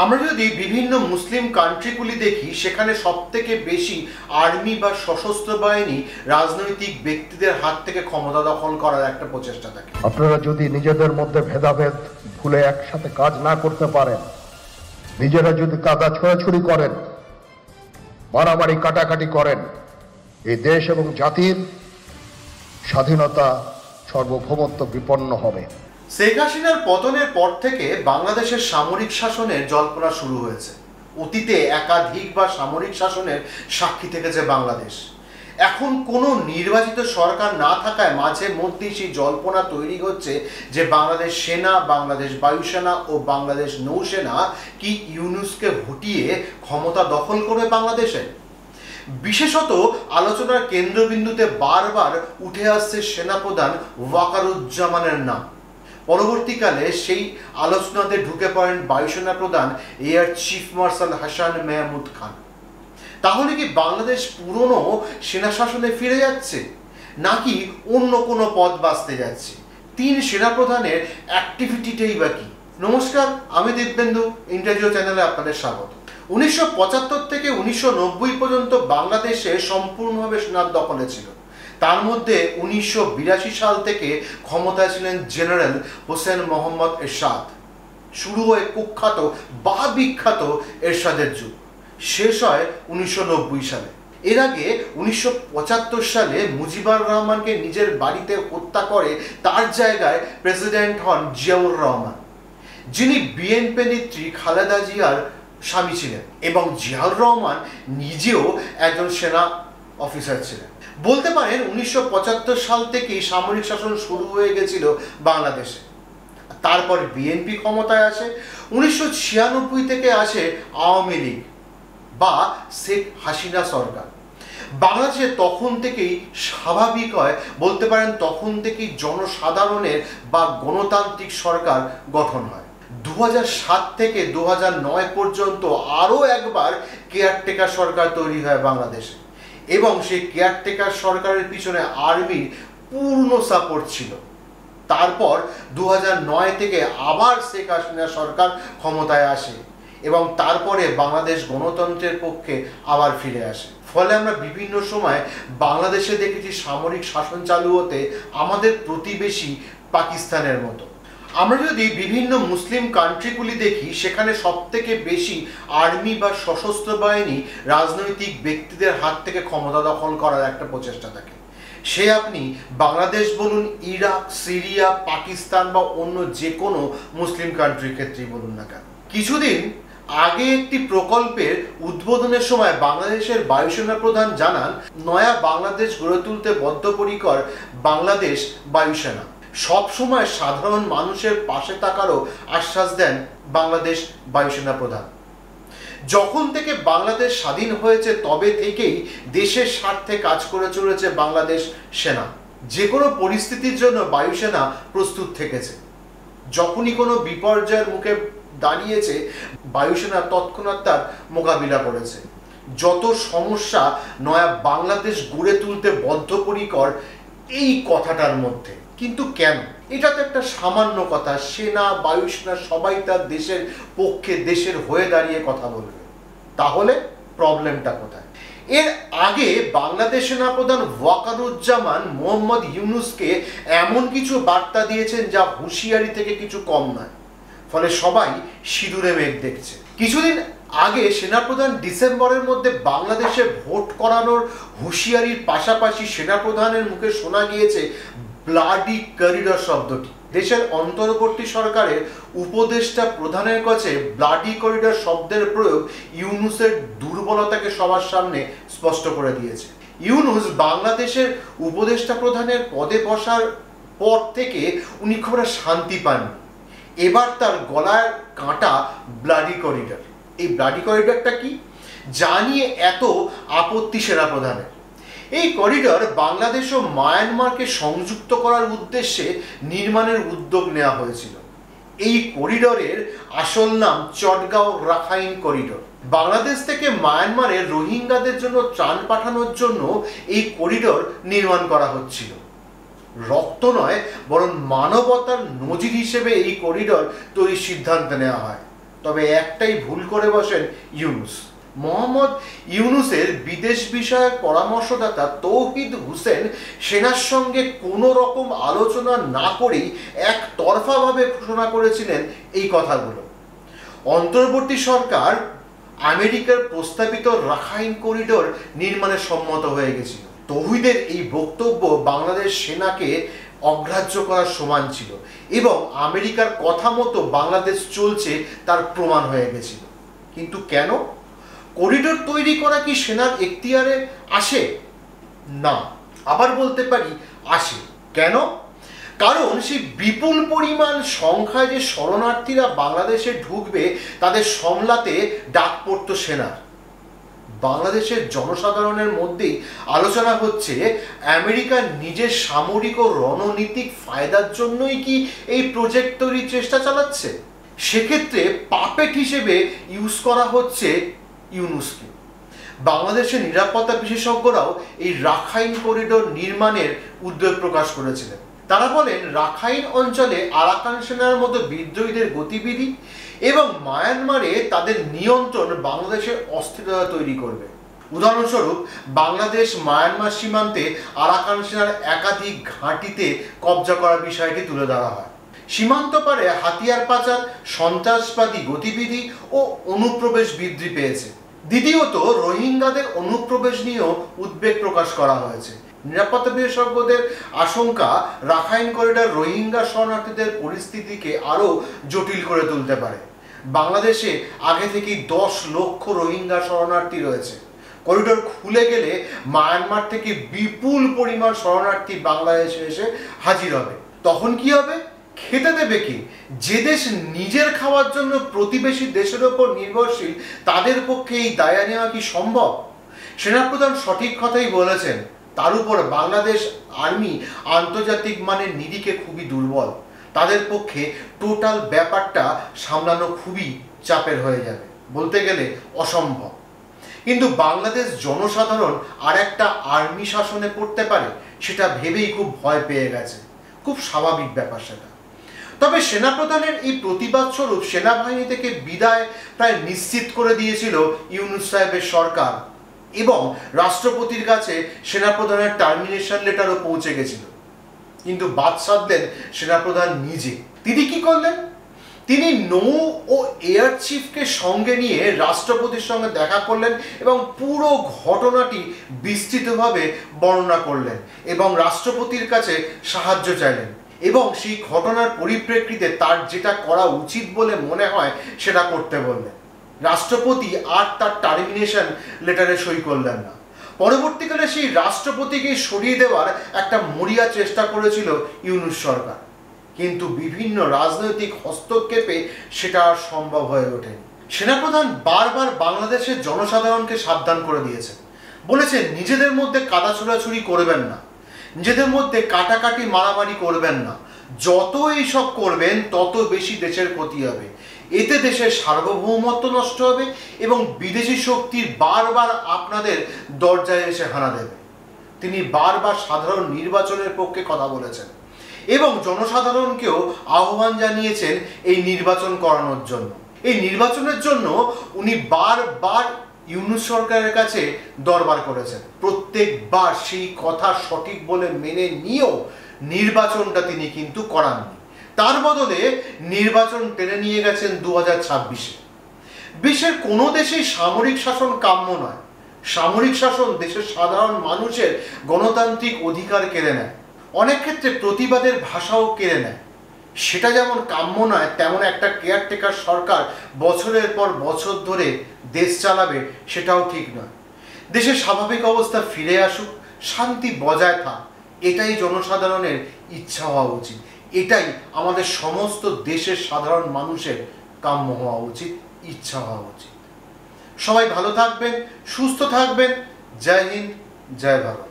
আমরা যদি বিভিন্ন মুসলিম কান্ট্রিগুলি দেখি, সেখানে সবথেকে বেশি আর্মি বা সশস্ত্র বাহিনী রাজনৈতিক ব্যক্তিদের হাত থেকে ক্ষমতা দখল করার একটা প্রচেষ্টা থাকে। আপনারা যদি নিজেদের মধ্যে ভেদাভেদ ভুলে একসাথে কাজ না করতে পারেন, নিজেরা যদি কাদা ছোড়াছুড়ি করেন, মারামারি কাটাকাটি করেন, এই দেশ এবং জাতির স্বাধীনতা সার্বভৌমত্ব বিপন্ন হবে। শেখ হাসিনার পতনের পর থেকে বাংলাদেশের সামরিক শাসনের জল্পনা শুরু হয়েছে। অতীতে একাধিকবার সামরিক শাসনের সাক্ষী থেকেছে বাংলাদেশ। এখন কোনো নির্বাচিত সরকার না থাকায় মাঝে মধ্যেই সেই জল্পনা তৈরি হচ্ছে যে বাংলাদেশ সেনা, বাংলাদেশ বায়ুসেনা ও বাংলাদেশ নৌসেনা কি ইউনূসকে হটিয়ে ক্ষমতা দখল করবে বাংলাদেশে। বিশেষত আলোচনার কেন্দ্রবিন্দুতে বারবার উঠে আসছে সেনাপ্রধান ওয়াকারুজ্জামানের নাম। পরবর্তীকালে সেই আলোচনাতে ঢুকে পড়েন বায়ুসেনা প্রধান air chief marshal Hasan Mahmud Khan. তাহলে কি বাংলাদেশ পুরনো সেনা শাসনে ফিরে যাচ্ছে, নাকি অন্য কোনো পথ বাছতে যাচ্ছে? তিন সেনাপ্রধানের অ্যাক্টিভিটিটাই বা কি? নমস্কার, আমি দিব্যেন্দু, ইন্টারভিউ চ্যানেলে আপনাদের স্বাগত। 1975 থেকে 1990 পর্যন্ত বাংলাদেশে সম্পূর্ণভাবে সেনার দখলে ছিল। তার মধ্যে 1982 সাল থেকে ক্ষমতায় ছিলেন জেনারেল হোসেন মোহাম্মদ এরশাদ। শুরু হয় কুখ্যাত বা বিখ্যাত এরশাদের যুগ, শেষ হয় 1990 সালে। এর আগে 1975 সালে মুজিবুর রহমানকে নিজের বাড়িতে হত্যা করে তার জায়গায় প্রেসিডেন্ট হন জিয়াউর রহমান, যিনি বিএনপি নেত্রী খালেদা জিয়ার স্বামী ছিলেন এবং জিয়াউর রহমান নিজেও একজন সেনা অফিসার ছিলেন। বলতে পারেন 1975 সাল থেকেই সামরিক শাসন শুরু হয়ে গেছিল বাংলাদেশে। তারপর বিএনপি ক্ষমতায় আসে। 1996 থেকে আসে আওয়ামী লীগ বা শেখ হাসিনা সরকার। বাংলাদেশে তখন থেকেই স্বাভাবিক হয়, বলতে পারেন তখন থেকেই জনসাধারণের বা গণতান্ত্রিক সরকার গঠন হয়। 2007 থেকে 2009 পর্যন্ত আরও একবার কেয়ারটেকার সরকার তৈরি হয় বাংলাদেশে এবং সেই কেয়ারটেকার সরকারের পিছনে আর্মির পূর্ণ সাপোর্ট ছিল। তারপর 2009 থেকে আবার শেখ হাসিনা সরকার ক্ষমতায় আসে এবং তারপরে বাংলাদেশ গণতন্ত্রের পক্ষে আবার ফিরে আসে। ফলে আমরা বিভিন্ন সময় বাংলাদেশে দেখেছি সামরিক শাসন চালু হতে আমাদের প্রতিবেশী পাকিস্তানের মতো। আমরা যদি বিভিন্ন মুসলিম কান্ট্রিগুলি দেখি, সেখানে সবথেকে বেশি আর্মি বা সশস্ত্র বাহিনী রাজনৈতিক ব্যক্তিদের হাত থেকে ক্ষমতা দখল করার একটা প্রচেষ্টা থাকে। সে আপনি বাংলাদেশ বলুন, ইরাক, সিরিয়া, পাকিস্তান বা অন্য যে কোনো মুসলিম কান্ট্রির ক্ষেত্রেই বলুন না কেন। কিছুদিন আগে একটি প্রকল্পের উদ্বোধনের সময় বাংলাদেশের বায়ুসেনা প্রধান জানান, নয়া বাংলাদেশ গড়ে তুলতে বদ্ধপরিকর বাংলাদেশ বায়ুসেনা। সব সময় সাধারণ মানুষের পাশে থাকারও আশ্বাস দেন বাংলাদেশ বায়ুসেনা প্রধান। যখন থেকে বাংলাদেশ স্বাধীন হয়েছে তবে থেকেই দেশের স্বার্থে কাজ করে চলেছে বাংলাদেশ সেনা। যে কোনো পরিস্থিতির জন্য বায়ুসেনা প্রস্তুত থেকেছে। যখনই কোনো বিপর্যয়ের মুখে দাঁড়িয়েছে, বায়ুসেনা তৎক্ষণাৎ তার মোকাবিলা করেছে। যত সমস্যা নয়া বাংলাদেশ গড়ে তুলতে বদ্ধপরিকর এই কথাটার মধ্যে। কিন্তু কেন? এটা তো একটা সামান্য কথা। সেনা, বায়ুসেনা সবাই তার দেশের পক্ষে, দেশের হয়ে দাঁড়িয়ে কথা বলবে। তাহলে প্রবলেমটা কোথায়? এর আগে বাংলাদেশ সেনাপ্রধান ওয়াকারুজ্জামান মোহাম্মদ ইউনূসকে এমন কিছু বার্তা দিয়েছেন যা হুঁশিয়ারি থেকে কিছু কম নয়। ফলে সবাই সিঁদুরে মেঘ দেখছে। কিছুদিন আগে সেনাপ্রধান ডিসেম্বরের মধ্যে বাংলাদেশে ভোট করানোর হুঁশিয়ারির পাশাপাশি সেনাপ্রধানের মুখে শোনা গিয়েছে ব্লাডি করিডর শব্দটি। দেশের অন্তর্বর্তী সরকারের উপদেষ্টা প্রধানের কাছে ব্লাডি করিডর শব্দের প্রয়োগ ইউনূসের দুর্বলতাকে সবার সামনে স্পষ্ট করে দিয়েছে। ইউনূস বাংলাদেশের উপদেষ্টা প্রধানের পদে বসার পর থেকে উনি খুব একটা শান্তি পাননি। এবার তার গলার কাঁটা ব্লাডি করিডর। এই ব্লাডি করিডরটা কি, যা নিয়ে এত আপত্তি সেনাপ্রধানের? এই করিডর বাংলাদেশ ও মায়ানমারকে সংযুক্ত করার উদ্দেশ্যে নির্মাণের উদ্যোগ নেওয়া হয়েছিল। এই করিডরের আসল নাম চটগাঁও রাখাইন করিডর। বাংলাদেশ থেকে মায়ানমারে রোহিঙ্গাদের জন্য ত্রাণ পাঠানোর জন্য এই করিডর নির্মাণ করা হচ্ছিল। রক্ত নয়, বরং মানবতার নজির হিসেবে এই করিডর তৈরির সিদ্ধান্ত নেওয়া হয়। তবে একটাই ভুল করে বসেন ইউনূস। মোহাম্মদ ইউনূসের বিদেশ বিষয়ক পরামর্শদাতা তৌহিদ হোসেন সেনার সঙ্গে কোনো রকম আলোচনা না করেই একতরফাভাবে ঘোষণা করেছিলেন এই কথাগুলো। অন্তর্বর্তী সরকার আমেরিকার প্রস্তাবিত রাখাইন করিডোর নির্মাণে সম্মত হয়ে গেছিল। তৌহিদের এই বক্তব্য বাংলাদেশ সেনাকে অগ্রাহ্য করার সমান ছিল এবং আমেরিকার কথা মতো বাংলাদেশ চলছে তার প্রমাণ হয়ে গেছিল। কিন্তু কেন? করিডোর তৈরি করা কি সেনার এখতিয়ারে আসে? না। আবার বলতে পারি আসে। কেন? কারণ সেই বিপুল পরিমাণ সংখ্যায় যে শরণার্থীরা বাংলাদেশে ঢুকবে তাদের সামলাতে ডাক পড়তো সেনার। বাংলাদেশের জনসাধারণের মধ্যেই আলোচনা হচ্ছে আমেরিকার নিজের সামরিক ও রণনীতিক ফায়দার জন্যই কি এই প্রজেক্ট তৈরির চেষ্টা চালাচ্ছে। সেক্ষেত্রে পাপেট হিসেবে ইউজ করা হচ্ছে ইউনূসকে। বাংলাদেশের নিরাপত্তা বিশেষজ্ঞরাও এই রাখাইন করিডোর নির্মাণের উদ্বেগ প্রকাশ করেছিলেন। তারা বলেন রাখাইন অঞ্চলে আরাকান সেনার মতো বিদ্রোহীদের গতিবিধি এবং মায়ানমারে তাদের নিয়ন্ত্রণ বাংলাদেশের অস্থিরতা তৈরি করবে। উদাহরণস্বরূপ বাংলাদেশ মায়ানমার সীমান্তে আরাকান সেনার একাধিক ঘাঁটিতে কবজা করার বিষয়টি তুলে ধরা হয়। সীমান্ত পারে হাতিয়ার পাচার, সন্ত্রাসবাদী গতিবিধি ও অনুপ্রবেশ বৃদ্ধি পেয়েছে। দ্বিতীয়ত রোহিঙ্গাদের অনুপ্রবেশ নিয়েও উদ্বেগ প্রকাশ করা হয়েছে। নিরাপত্তা বিশেষজ্ঞদের আশঙ্কা রাখাইন করিডোর রোহিঙ্গা শরণার্থীদের পরিস্থিতিকে আরও জটিল করে তুলতে পারে। বাংলাদেশে আগে থেকেই 10 লক্ষ রোহিঙ্গা শরণার্থী রয়েছে। করিডোর খুলে গেলে মায়ানমার থেকে বিপুল পরিমাণ শরণার্থী বাংলাদেশে এসে হাজির হবে। তখন কি হবে? খেতে দেবে কি? যে দেশ নিজের খাওয়ার জন্য প্রতিবেশী দেশের ওপর নির্ভরশীল তাদের পক্ষে এই দায় নেওয়া কি সম্ভব? সেনাপ্রধান সঠিক কথাই বলেছেন। তার উপর বাংলাদেশ আর্মি আন্তর্জাতিক মানের নিরিখে খুবই দুর্বল। তাদের পক্ষে টোটাল ব্যাপারটা সামলানো খুবই চাপের হয়ে যাবে, বলতে গেলে অসম্ভব। কিন্তু বাংলাদেশ জনসাধারণ আর একটা আর্মি শাসনে পড়তে পারে সেটা ভেবেই খুব ভয় পেয়ে গেছে। খুব স্বাভাবিক ব্যাপার সেটা। তবে সেনাপ্রধানের এই প্রতিবাদ স্বরূপ সেনাবাহিনী থেকে বিদায় প্রায় নিশ্চিত করে দিয়েছিল ইউনূস সাহেবের সরকার এবং রাষ্ট্রপতির কাছে সেনাপ্রধানের টার্মিনেশন লেটারও পৌঁছে গেছিল। কিন্তু বাদ সাধলেন সেনাপ্রধান নিজে। তিনি কি করলেন? তিনি নৌ ও এয়ার চিফকে সঙ্গে নিয়ে রাষ্ট্রপতির সঙ্গে দেখা করলেন এবং পুরো ঘটনাটি বিস্তৃতভাবে বর্ণনা করলেন এবং রাষ্ট্রপতির কাছে সাহায্য চাইলেন এবং সেই ঘটনার পরিপ্রেক্ষিতে তার যেটা করা উচিত বলে মনে হয় সেটা করতে বললেন। রাষ্ট্রপতি আর তার টার্মিনেশন লেটারে সই করলেন না। পরবর্তীকালে সেই রাষ্ট্রপতিকে সরিয়ে দেওয়ার একটা মরিয়া চেষ্টা করেছিল ইউনূস সরকার, কিন্তু বিভিন্ন রাজনৈতিক হস্তক্ষেপে সেটা আর সম্ভব হয়ে ওঠেনি। সেনাপ্রধান বারবার বাংলাদেশের জনসাধারণকে সাবধান করে দিয়েছেন। বলেছেন নিজেদের মধ্যে কাদা ছোড়াছুড়ি করবেন না, নিজেদের মধ্যে কাটাকাটি মারামারি করবেন না। যত এইসব করবেন তত বেশি দেশের ক্ষতি হবে। এতে দেশের সার্বভৌমত্ব নষ্ট হবে এবং বিদেশি শক্তির বারবার আপনাদের দরজায় এসে হানা দেবে। তিনি বারবার সাধারণ নির্বাচনের পক্ষে কথা বলেছেন এবং জনসাধারণকেও আহ্বান জানিয়েছেন এই নির্বাচন করানোর জন্য। এই নির্বাচনের জন্য উনি বারবার ইউনূস সরকারের কাছে দরবার করেছেন। প্রত্যেকবার সেই কথা সঠিক বলে মেনে নিয়েও নির্বাচনটা তিনি কিন্তু করাননি। তার বদলে নির্বাচন টেনে নিয়ে গেছেন 2026-এ। বিশ্বের কোনো দেশেই সামরিক শাসন কাম্য নয়। সামরিক শাসন দেশের সাধারণ মানুষের গণতান্ত্রিক অধিকার কেড়ে নেয়, অনেক ক্ষেত্রে প্রতিবাদের ভাষাও কেড়ে নেয়। সেটা যেমন কাম্য নয়, তেমন একটা কেয়ারটেকার সরকার বছরের পর বছর ধরে দেশ চালাবে সেটাও ঠিক নয়। দেশের স্বাভাবিক অবস্থা ফিরে আসুক, শান্তি বজায় থাক, এটাই জনসাধারণের ইচ্ছা হওয়া উচিত। এটাই আমাদের সমস্ত দেশের সাধারণ মানুষের কাম্য হওয়া উচিত, ইচ্ছা হওয়া উচিত। সবাই ভালো থাকবেন, সুস্থ থাকবেন। জয় হিন্দ, জয় ভারত।